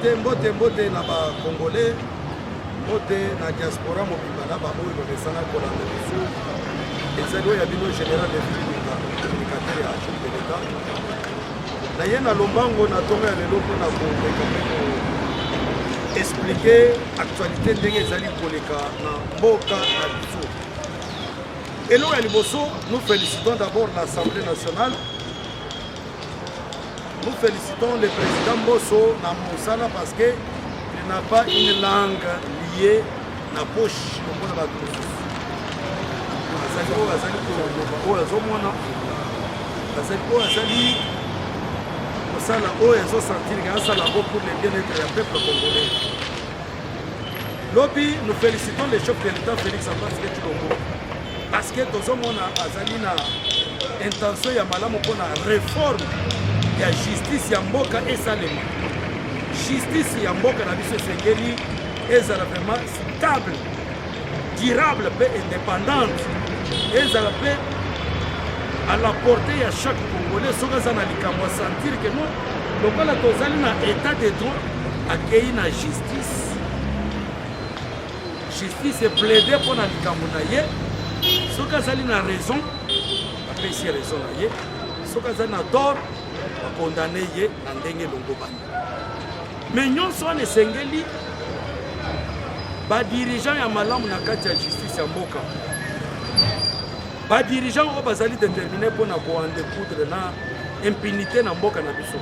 mbote na ba Congolais, mbote na diaspora mobimba na ba oyo bazana kolanda biso. Ezali oyo ya bino général de Filinga, communicateur ya chef de l'État. Na ye na lombango na tonga ya lelo mpona koleka mpe expliquer actualité ndenge ezali koleka na mboka na biso. Eloko ya liboso, nous félicitons d'abord l'Assemblée nationale. Nous félicitons le président Mbosso na Moussala parce qu'il n'a pas une langue liée à la poche. Pour le bien-être du peuple congolais. Lobby, nous félicitons le chef de l'État Félix Antoine Tshisekedi parce que tout le monde a une intention de réforme. Ya justice ya mboka esalema. Justice ya mboka na biso sengeli ezala vraiment stable, durable et indépendante. Ezala pe à la portée ya chaque Congolais soka za na likambo sentir que non lokola tozali na état de droit akei na justice. Justice est plaidé pour na likambo na ye soka zali na raison apesi raison na ye soka zali na tort condamné ye na ndenge longobani. Mais nyonso wana esengeli badirigeant ya malamu na kati ya justice ya mboka, badirigeant oyo bazali déterminé mpona koandekudre na impunité na mboka na biso.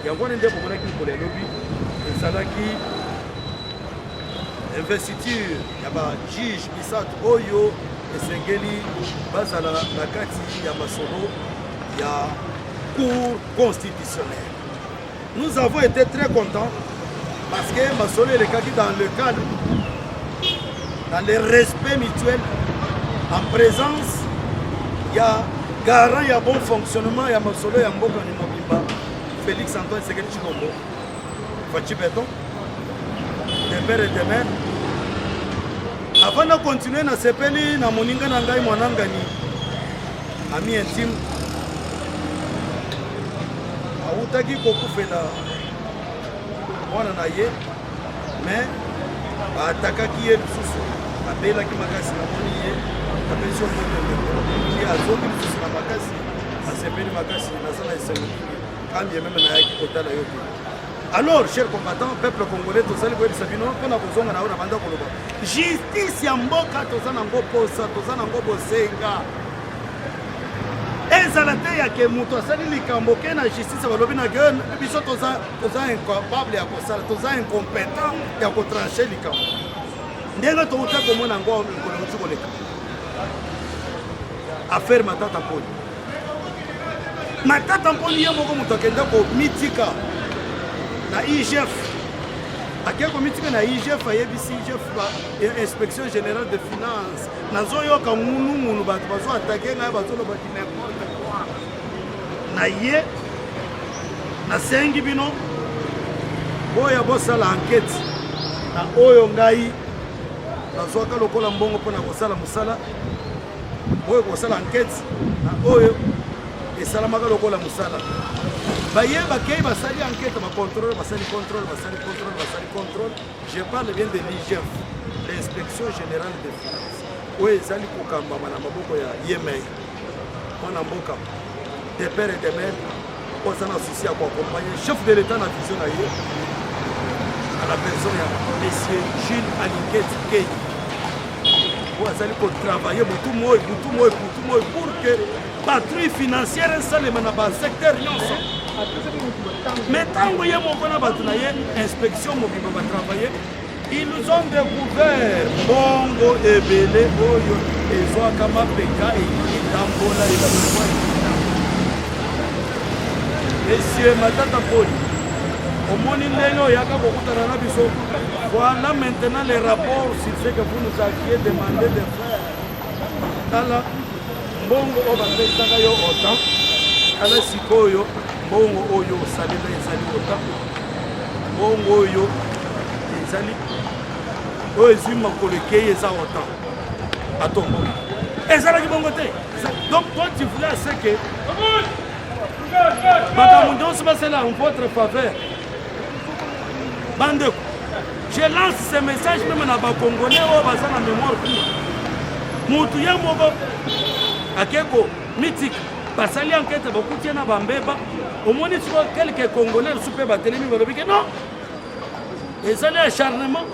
Yango wana nde bomonaki mikolo elobi ezalaki investiture ya bajuge misato oyo esengeli bazala na kati ya masolo ya Cour constitutionnelle. Nous avons été très contents parce que Masolo est dans le cadre, dans le respect mutuel, en présence, il y a garant, il y a bon fonctionnement, il y a Masolo, il y a Mboka Nimobimba, Félix Antoine Tshisekedi Tshilombo, Fachi Beton, des pères et des mères. Avant de continuer, na sepeli, na moninga nangai mwanangani, ami intime, autaki kokufela mwana na ye mais atakaki ye lisusu abelaki makasi na moni ye apesi omotoye azoki lisusu na makasi asepeli makasi nasala esengo kambi meme nayaki kotala yo te. Alors chers combattants, peuple congolais tozali koyebisa bino mpona kozonga na oyo na banda koloba justice ya mboka toza nango posa toza nango bosenga. ezala te yake moto asali likambo ke na justice balobi na ke biso toza incapable ya kosala toza incompétent ya kotranche likambo ndenge touta komona yango mikolo euti koleka affaire Matata Mponi. Matata Mponi ye moko moto akende komitika na IGF akende komitika na IGF ayebisi IGF inspection générale de finance nazoyoka munu bato bazoatake ngai bazolobaki n'importe quoi na ye nasengi bino boya bosala enquête na oyo ngai nazwaka lokola mbongo mpona kosala mosala boyo kosala enquête na oyo esalamaka lokola mosala bayebakei basali enquête bacontrôle basali contrôle. Je parle bien de l'IGF, l'inspection générale des finances. Oui, ezali kokambama na maboko ya Yemei mwana mboka des pères et des mères kozana souci ya koaccompagner chef de l'État na vision na ye à la personne ya monsieur Jules Alinguet Kei oyo azali kotravailler butu moi pour que patrouille financière esalema na basecteur nyonso. Mais ntango ye moko na bato na ye inspection mobimba batravailler ils nous ont découvert bongo ebele oyo ezwaka mapeka etambola elakwa. Monsieur Matata Mponi omoni ndenge oyaka kokutana na biso. Voilà maintenant les rapports sur ce que vous nous aviez demandé de faire. Tala mbongo oyo bapesaka yo autant tala sikoyo mbongo oyo osalela ezali autant mbongo oyo ezali oyo ezwi makolo ekei eza autant atongo ezalaki bongo te. Donc toi tu voulais ce que makambo nyonso basala en votre faveur Bandeko, je lance ce message même na ba Congolais au baza na mémoire plus. Mutu ya moko akeko mythique basali enquête bakutia na bambeba omoni siko quelques Congolais soupe batelemi balobi que non. Ezali acharnement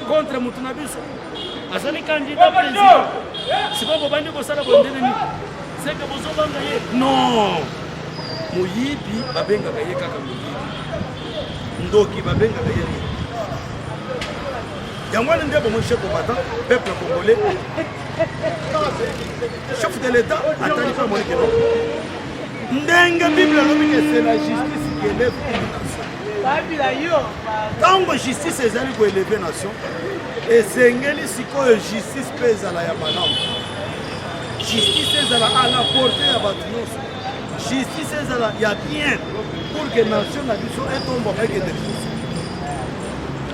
contre mutu na biso. Azali candidat président. Siko bobandi ko sala bondele ni. C'est que bozo banga ye. Non. Moyibi babenga kaye kaka moyibi. Ndoki babenga kaye. Yangwa ndebo mon chef combattant peuple congolais. Chef de l'État attend pas mon que non. Ndenga Bible lobi que c'est la justice qui élève une nation. Quand la justice est allée pour élever nation et c'est ngeli siko justice pèse à la yamanamu. Justice est à la portée à Batnos. Justice est à la bien pour que la nation soit tombée avec des choses.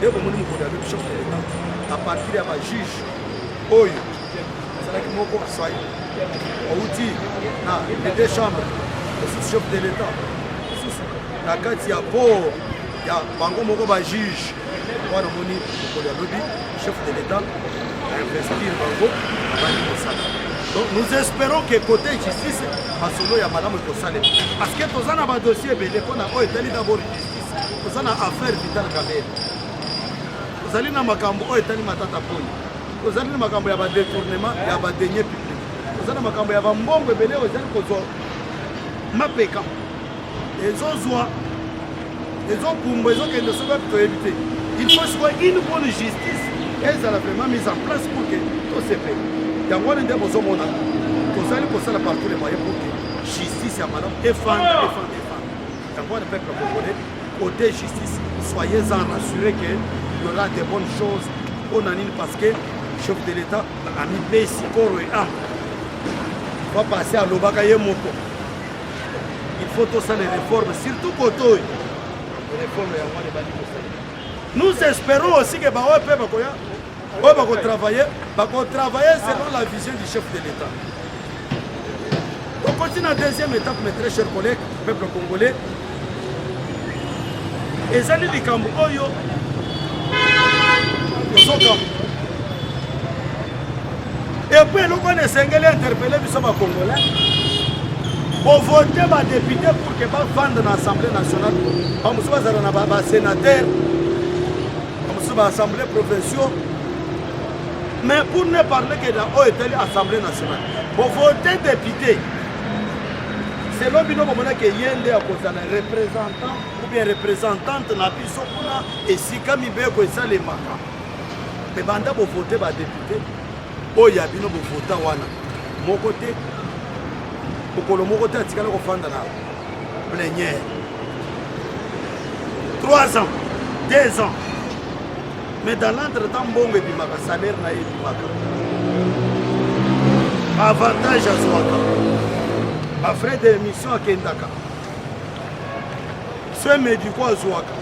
Et vous avez vu chef de l'État à partir de la juge. Oyo, c'est là que mon corps soit. Outi, les deux chambres, le chef de l'État. La carte il y a beau, il y a bango moko ba juge. Voilà mon chef de l'État à investir bango. Donc nous espérons que côté justice, Masolo ya madame Kosale. Parce que tous en a dossier, les qu'on a d'abord justice. Tous en a affaire vitale Kabel. Vous allez dans Makambo, Etali Matata Pony. Vous allez dans Makambo, il y a des détournements, il y a des deniers publics. Vous allez dans Makambo, il y a des mbongo belé, vous allez Kozo. Mapeka. Les autres, les autres Pumbo, les autres qui ne sont pas éviter. Il faut soit une bonne justice. Elles ont vraiment mise en place pour que tout se paie. Il y a un des beaux hommes. Vous allez pour ça partout les moyens pour que justice à madame défendre. Il y a un peuple congolais. Côté justice, soyez-en rassurés qu'il y aura des bonnes choses au Nanine parce que le chef de l'État a mis Pessikoro et Am. Il va passer à Lobakaye Moko. Il faut tout ça les réformes, surtout Koto. Les réformes, nous espérons aussi que Bawa peut travailler selon la vision du chef de l'État. On continue la deuxième étape, mes très chers collègues, peuple congolais. Et ça, les Kambo Oyo, et puis, nous connaissons les interpellés du Congolais pour voter les députés pour que les vendre dans l'Assemblée nationale. Comme si vous avez sénateur, comme si vous avez l'Assemblée profession. Mais pour ne parler que dans l'Assemblée nationale, pour voter député, c'est l'homme qui est représentant ou bien représentante de la biso et si comme il veut que ça les marque. Mais banda pour voter les députés, oh il y a bien pour voter wana. Mon côté, pour que le mon côté a tiré au fond de la plénière. 3 ans, 2 ans. Mais dans l'entretemps, bon, et puis ma salaire n'a pas avantage à Zouaka. Ma frais d'émission à Kendaka. Ce médico à Zouaka.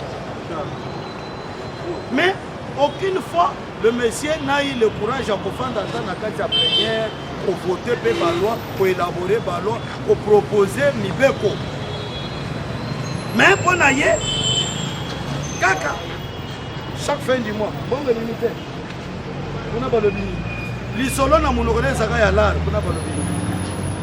Mais aucune fois, le monsieur n'a eu le courage à pouvoir d'entendre la plénière, pour voter pour la loi, pour élaborer la loi, pour proposer Mibeko. Mais pour n'ailler, Kaka. Chaque fin du mois, bon le militaire. On a pas le mini. L'isolo na monogone saka ya lar, on a pas le mini.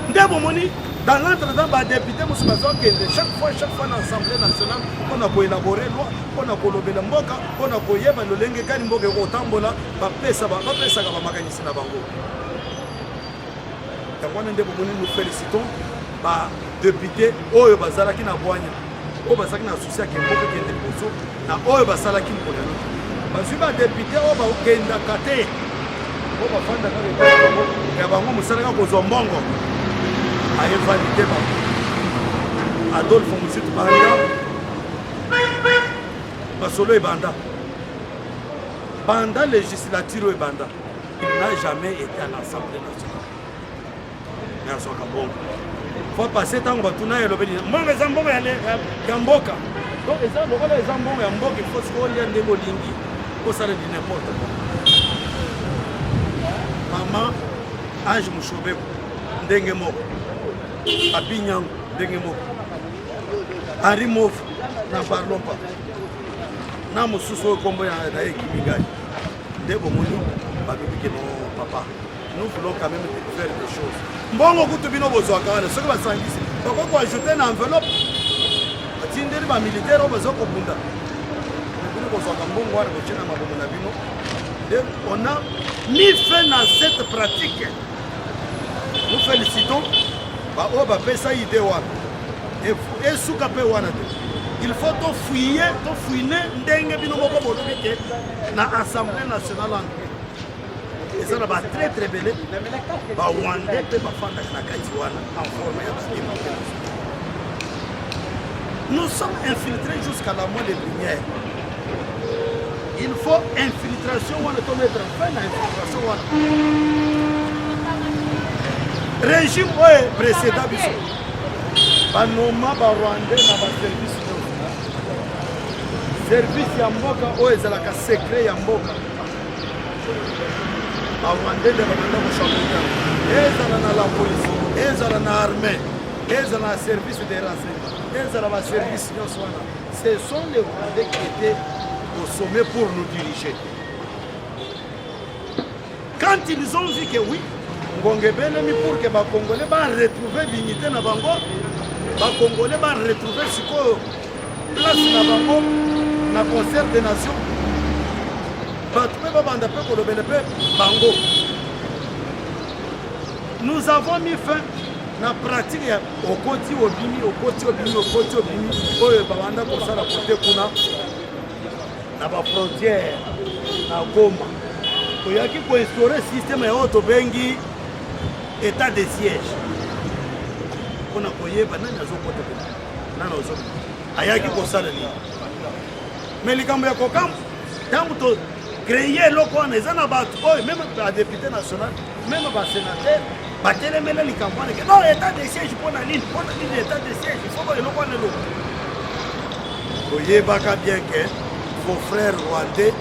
Ndebo moni dans l'entretemps ba député musubazo kende chaque fois dans l'Assemblée nationale on a élaborer loi, on a kolobela mboka, on a koyeba lolenge kani mboka ko tambola ba pesa ka ba makanisi na bango. Takwana ndebo moni nous félicitons ba député oyo bazala ki na bwanya. O bazaki na souci ya mboka kende boso na oyo basala ki mboka. Parce que les députés ont été kate. On va faire des bango musala ko zombongo. Aye validé ba. Adolphe Moussite Banda. Basolo et Banda. Banda législature et Banda. Il n'a jamais été à l'Assemblée nationale. Merci à Kabongo. Il faut passer tant que tu n'as pas dit. Moi les zambongo ya mboka. Donc les zambongo ya mboka il faut se coller des molingi. Ça dit n'importe quoi. Maman, Ange Mouchoubeko, Ndengemo, Abignan, Ndengemo, Henri Mouf, n'en parlons pas. na mosusu oyo kombo na ye Kimigai nde bomoni babibi ke non papa nous voulons quand même faire des choses mbongo kutu bino bozwaka wana soki basangisi bakoki koajouter na enveloppe batindeli bamilitaire oyo baza kobunda bino kozwaka mbongo wana botie na mabomo na bino et on a mis fin à cette pratique. Nous félicitons oyo bapesa idée wana esuka mpe wana te il faut tofouine ndenge bino moko bolobi ke na assemblée nationale anglais eza na batraître ebele barwandais mpe bafandaka na kati wana en forme ya bakima. Nous sommes infiltrés jusqu'à la moelle lumière. Il faut infiltration wana to mettre fin na infiltration wana régime oyo précédent biso banoma barwandais na baservice service ya mboka oyo ezalaka secret ya mboka barwandais nde babanda kochambonya ezala na la police ezala na armée ezala na service de renseignement ezala baservice nyonso wana ce sont les rwandais qui étaient au sommet pour nous diriger. Quand ils ont vu que oui, Ngongebelemi pour que les Congolais retrouver dignité na bango, les Congolais retrouver siko place na bango na concert des nations. Bango. Nous avons mis fin na pratique au côté obimi oyo babanda kosala kote kuna na ba frontière na Goma toyaki koinstaurer système ya oyo tobengi état de siège mpona koyeba nani azokota nani ozo ayaki kosala nini mais likambo ya kokamba ntango to créer eloko wana eza na bato oyo même badéputé national même basénateur batelemele likambo wana ke non état de siège mpona nini état de siège il faut eloko wana eloko koyebaka bien que vos frères rwandais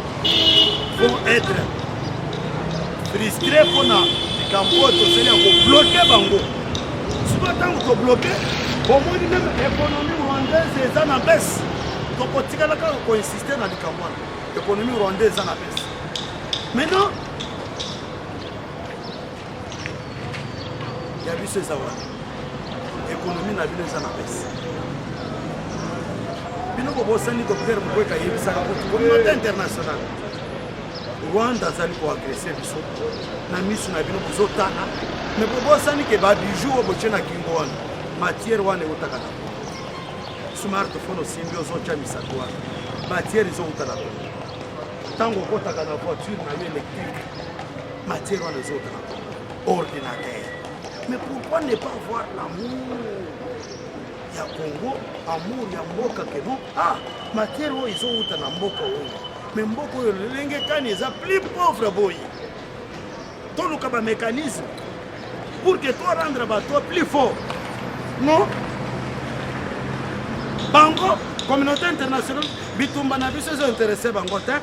vont être frustrés pour bloquer bango. Si vous avez bloqué, au moins même l'économie rwandaise est en baisse. Donc on peut insister dans l'économie rwandaise est en baisse. Maintenant, il y a vu ces awards. L'économie n'a pas en baisse. Communauté internationale Rwanda azali koagrese biso na misu na bino bozotana me bobosani ke babiju oboche na kingo wana matière wana eutaka na smartphone osimbi ozocha misato wana matière ezouta na ntango okotaka na voiture na yo électrique matière wana ezouta na ordinateur. Mais pourquoi ne pas voir l'amour ya Congo, amour ya mboka ke non matière oyo ezouta na mboka oyo mais mboka oyo lelenge kani eza plus pauvre boye toluka ba mécanisme pour que toi rendre bato plus fort non bango communauté internationale bitumba na biso ezo intéressé bango te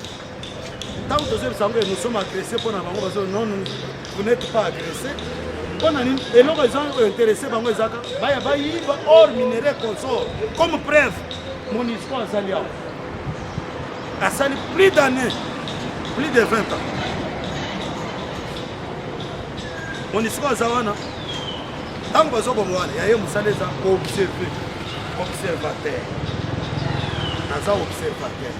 tant que nous sommes agressés pour na bango non vous n'êtes pas agressés on a nini eloko ezo intéressé bango ezaka baya bayiba or minerai consort comme preuve mon histoire azali awa asali plus d'années, plus de 20 ans. Mon histoire zawana, tant que vous avez un observateur. Naza observateur.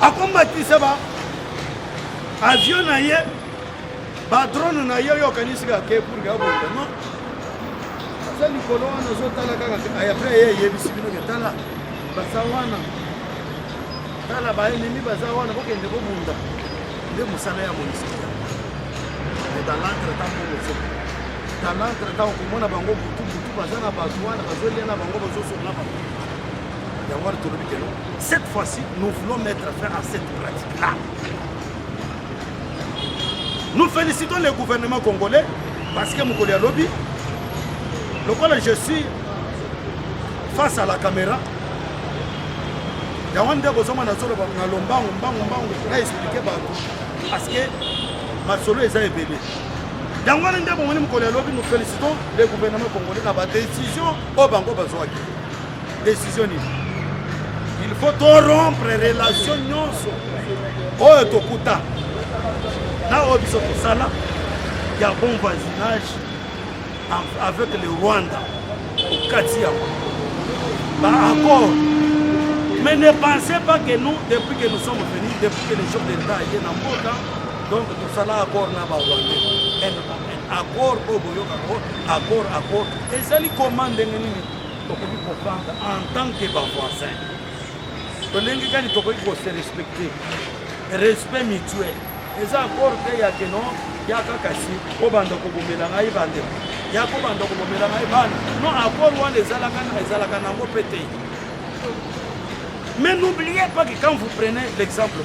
A combattre ça va. Avion na ye, drone na ye yo kanisika ke pour gabo non. Ça ni kolona zotala kaka après ye bisibino ke tala basawana. Tala ba ennemi bazawana kokende kobunda nde musala ya monisika mais dans l'entretemps komona bango butu bazana bazwana bazolia na bango bazosona bango yango tolobi ke non cette fois-ci nous voulons mettre fin à cette pratique là. Nous félicitons le gouvernement congolais parce que mokoli ya lobi lokola je suis face à la caméra. Parce que ma solo est ébélé. Nous félicitons le gouvernement congolais dans la décision au Bango Bazouaki. Décision. il faut rompre les relations nyonso oyo tokuta na oyo biso tosala ya bon voisinage avec le Rwanda au kati ya accord. Mais ne pensez pas que nous, depuis que nous sommes venus, depuis que les chefs d'État étaient dans le monde, donc tout ça là accord na ba Rwandais accord accord et ça li commande nini tokoki kofanda en tant que ba voisin tolengi kani tokoki ko se respecter respect mutuel eza accord te ya keno ya kakasi obanda kobomela ngai bande ya kobanda kobomela ngai bana non accord wana ezalaka nango pete. Mais n'oubliez pas que quand vous prenez l'exemple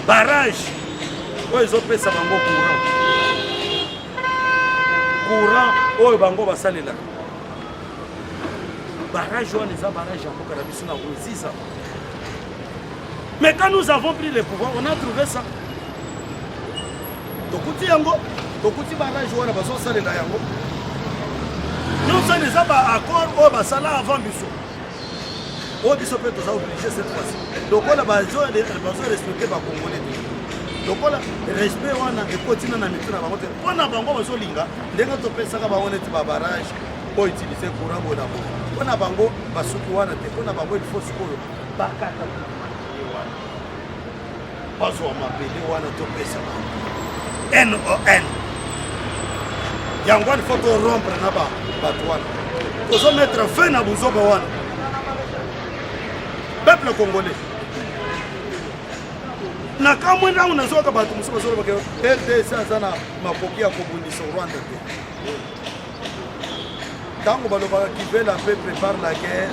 barrage oyo ezopesa bango courant oyo bango basalelaka barrage wana eza barrage ya mboka na biso na Ruzizi. Mais quand nous avons pris le pouvoir, on a trouvé ça. Tokuti yango, tokuti barrage wana bazosalela yango. Nyonso eza ba accord oyo basala avant biso. Oyo biso mpe toza obligé cette fois-ci. Donc on a besoin de respecter ba Congolais. Donc on a respect wana ekotina na mituna bango te. Wana bango bazolinga ndenge topesaka bango neti ba barrage oyo utiliser courant bona bo. Wana bango basuki wana te. Wana bango il faut sikoyo bakata. Bazwa mabele wana topesa NON. Yango il faut rompre na ba bato wana. Tozo mettre fin na buzoba wana. Peuple congolais. Na kamwe na unazoka bato musoba zolo bake RDC azana makoki ya kobundisa Rwanda te. Tango baloba qui veut la paix prépare la guerre.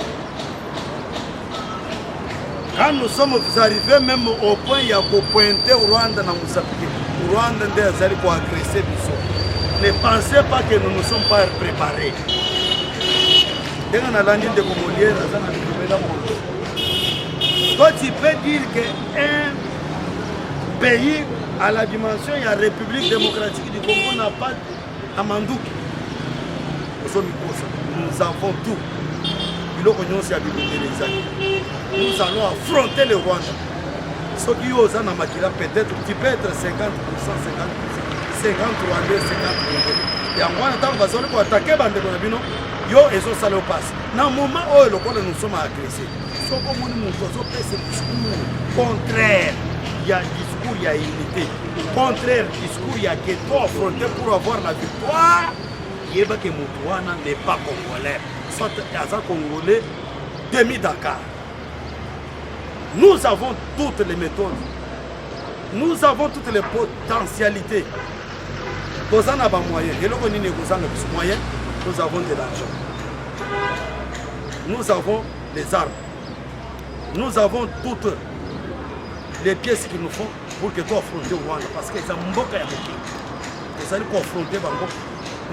Quand nous sommes arrivés même au point il y a pointer Rwanda na Mozambique. Rwanda nde azali ko agresser biso. Ne pensez pas que nous ne sommes pas préparés. Denga na landi de Congolais azana libela moto. Toi tu peux dire que un pays à la dimension de la République démocratique du Congo n'a pas Amandou. Nous avons tout. Nous allons affronter le Rwanda. Ceux qui osent en Amakila, peut-être, tu peux être 50%, 50%, 50 Rwandais, 50 Rwandais. Et en Rwanda, tant que vous allez attaquer Bandebonabino, yo et so sale au passe. Dans le moment où nous sommes agressés, ce que nous faisons, c'est un discours contraire. Il y a discours, il y a unité. Contraire, discours, il y a que toi affronter pour avoir la victoire. Il y a que Moutouana n'est pas congolais. Soit un Congolais, demi-Dakar. Nous avons toutes les méthodes. Nous avons toutes les potentialités. Nous avons moyens. Et nous avons moyens. Nous avons de l'argent. Nous avons les armes. Nous avons toutes les pièces qu'il nous faut pour que tu affrontes au Rwanda. Parce que c'est un mboka ya moki. Vous allez confronter Bango.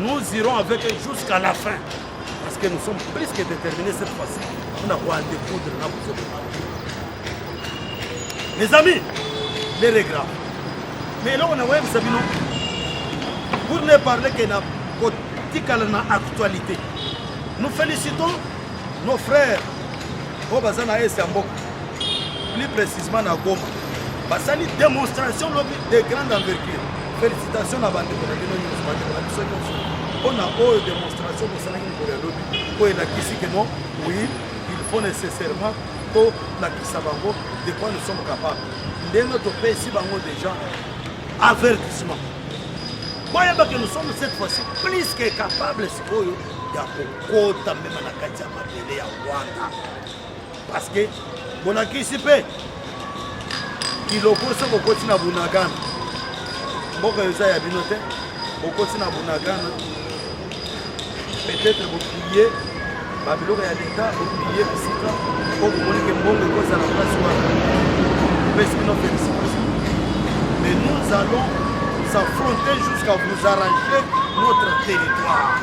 Nous irons avec eux jusqu'à la fin. Parce que nous sommes plus que déterminés cette fois-ci. On a quoi à découdre là pour ce moment. Les amis, les regrets. Mais là, on a vu Sabino. Pour ne parler que de l'actualité. Nous félicitons nos frères au Bazana et Samboka. Plus précisément à Goma. Parce que c'est une démonstration de grande envergure. Félicitations à Bande. On a une démonstration de ça pour la Kissi que non, oui, il faut nécessairement pour la Kissabango de quoi nous sommes capables. De notre pays, si bango déjà avertissement. Voyez que nous sommes cette fois-ci plus que capables de kota même na kati ya mabele ya Rwanda. Parce que bon la Kissi pe kiloko so kokoti na Bunagana. Mboka yoza ya binote, kokoti na Bunagana. Peut-être vous priez, Babylone et l'État, vous priez, pour vous montrer que bon de cause à la place mais nous allons nous affronter jusqu'à vous arranger notre territoire.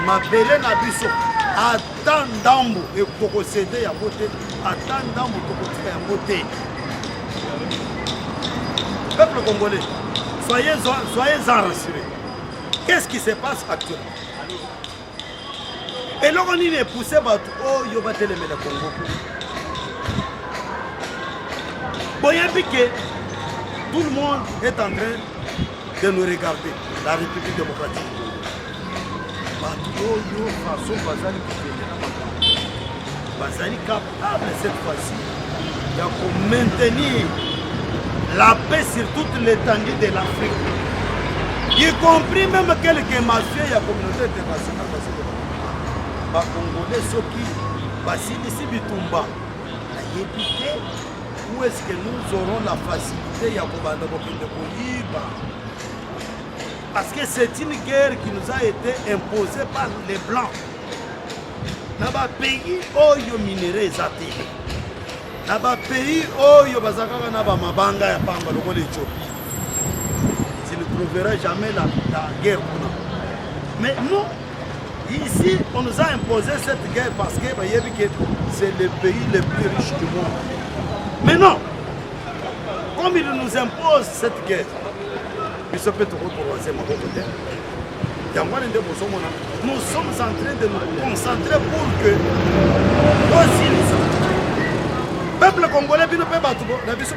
Ma belle Nabiso, attends d'ambo et pour céder à côté, attends d'ambo pour céder à côté. Peuple congolais, soyez en rassurés. Qu'est-ce qui se passe actuellement? Et là, on est poussé, oh, il va télémer le Congo. Bon, il y a que tout le monde est en train de nous regarder, la République démocratique. Bazali capable cette fois-ci de maintenir la paix sur toute l'étendue de l'Afrique, y compris même quelques mafieux de la communauté internationale. Les Congolais, ceux qui basilisi bitumba, où est-ce que nous aurons la facilité de Koyiba? Parce que c'est une guerre qui nous a été imposée par les Blancs. Dans les pays où il y a minéraux, dans les pays où il y a mabanga ya pamba, l'Éthiopie, tu ne trouveras jamais la guerre. Mais nous, ici, on nous a imposé cette guerre parce que c'est le pays le plus riche du monde. Mais non, comme il nous impose cette guerre, nous sommes en train de nous concentrer pour que le peuple congolais puisse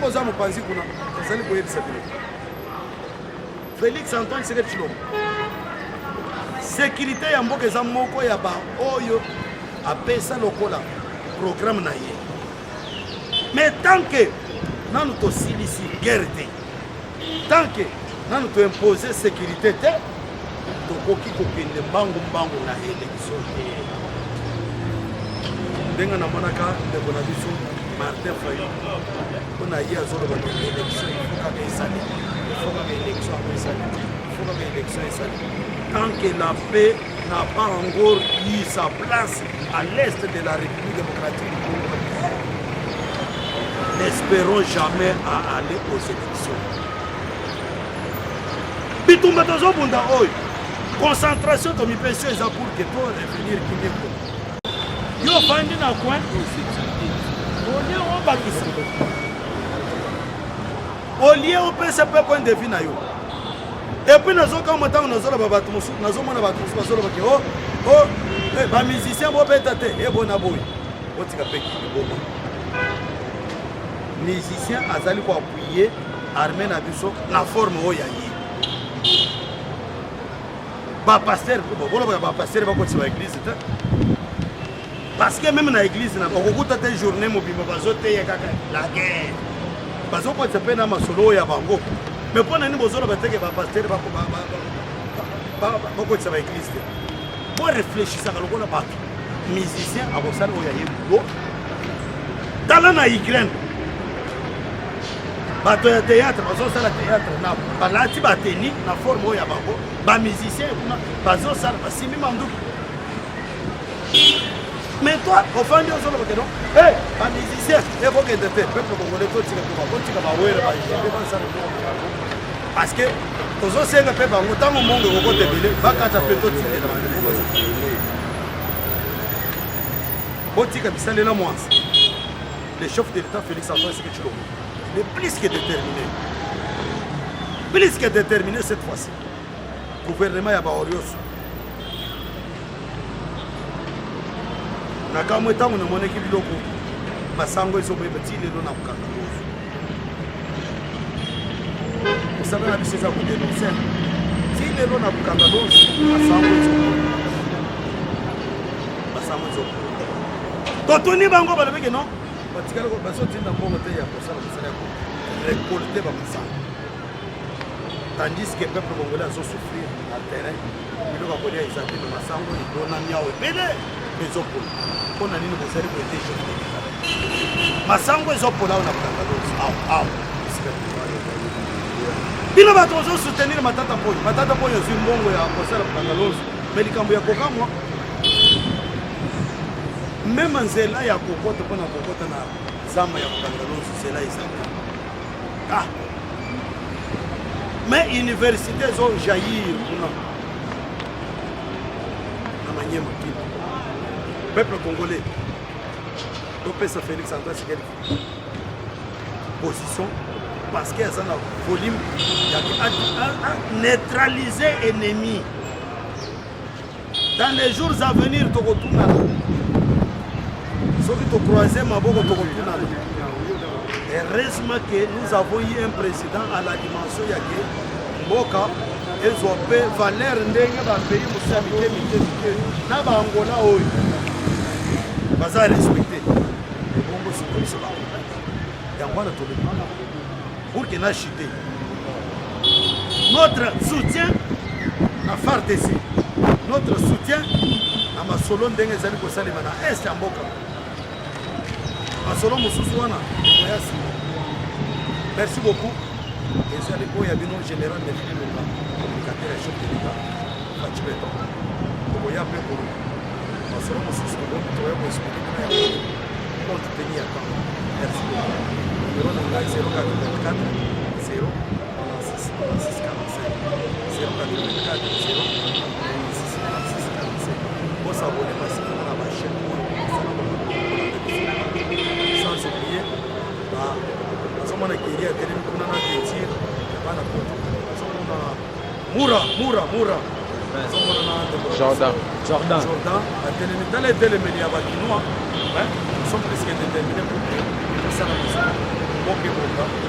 Félix Antoine Tshisekedi Tshilombo. Sécurité ya mboka eza moko ya ba oyo apesa lokola programme na ye. Mais tant que nous to silisi guerre te, tant que nous to imposer sécurité te, tokoki kokende mbangu na élection te. Ndenga na monaka ndeko na biso Martin Fayulu on a hier zolo ba élection il faut que l'élection tant que la paix n'a pas encore eu sa place à l'est de la République démocratique du Congo, n'espérons jamais à aller aux élections. Bitumba tozo bunda oy concentration to mipesio eza pour que to revenir kineko yo fandi na coin on est au bakisi au lieu au PCP point de vue na yo. Et puis nous avons comme temps nous avons battu nous avons battu les musiciens vont péter et bon aboy otika peki bomo musiciens azali ko appuyer armée na biso la forme oya yi ba pasteur ba pasteur ba ko tsa église parce que même na église na ko kuta te journée mobima bazote ya kaka la guerre bazo ko tsa pena masolo ya bango. Mais pour nous, nous avons dit que les pasteurs vont être l'église. Pour réfléchir à ce qu'on a les musiciens, dans la Ukraine, les théâtres, les musiciens, mais toi, au fond de l'eau, les musiciens, il faut que tu parce que tous ceux qui peuvent autant au monde au côté de le chef de l'État Félix Antoine Tshisekedi Tshilombo, il est plus que déterminé. Plus que déterminé cette fois-ci. Le gouvernement ya Baorios. Nakamwe tangu na moneki biloko masango iso bebeti lelo na bukanga. Vous savez, la vie, c'est ça vous dénoncez. Si les gens n'ont pas de l'eau, quand on est bango, non, parce que les personnes qui n'ont pas récolté, tandis que le peuple congolais a souffert à terrain, il va pouvoir examiner le massango, il doit en avoir un les opos. On a dit que vous allez être jeune. Massango est oppo là, on a pas de l'eau. Bino bato ozo soutenir matata poyo zimbongo ya kosala Kangalozo mais likambo ya kokamwa même nzela ya kokota pona kokota na zama ya Kangalozo cela est mais université zo jaillir na Manyema peuple congolais topesa Félix Antoine Tshisekedi position parce qu'il y a un volume à neutraliser l'ennemi. Dans les jours à venir, ceux qui ont croisé ma boque, heureusement que nous avons eu un président à la dimension Yake, Mboka, et Zopé, Valère Ndenga, pays Moussabike, Naba Angola, Baza respecté. Les bombes sont comme ça. Et on va le tourner. Pour qu'il n'a chuté. Notre soutien à FARDC, notre soutien à ma solo Ndenga Zali Kosalimana, Est à Mboka. Masolo Moussousouana, merci beaucoup. Et c'est le général de l'État, communicateur et chef de l'État, Fachibeto. Pour y appeler pour Masolo Moussousouana, pour y expliquer comment tu tenir à temps. Merci beaucoup. Numéro de la 044 0 6 45 044 0 6 45. Pour s'abonner parce que on a ma chaîne. Sans oublier, nous avons acquis à Moura. Jordan. Dans les télémédias bakinois, nous sommes presque déterminés pour que ça ne soit pas.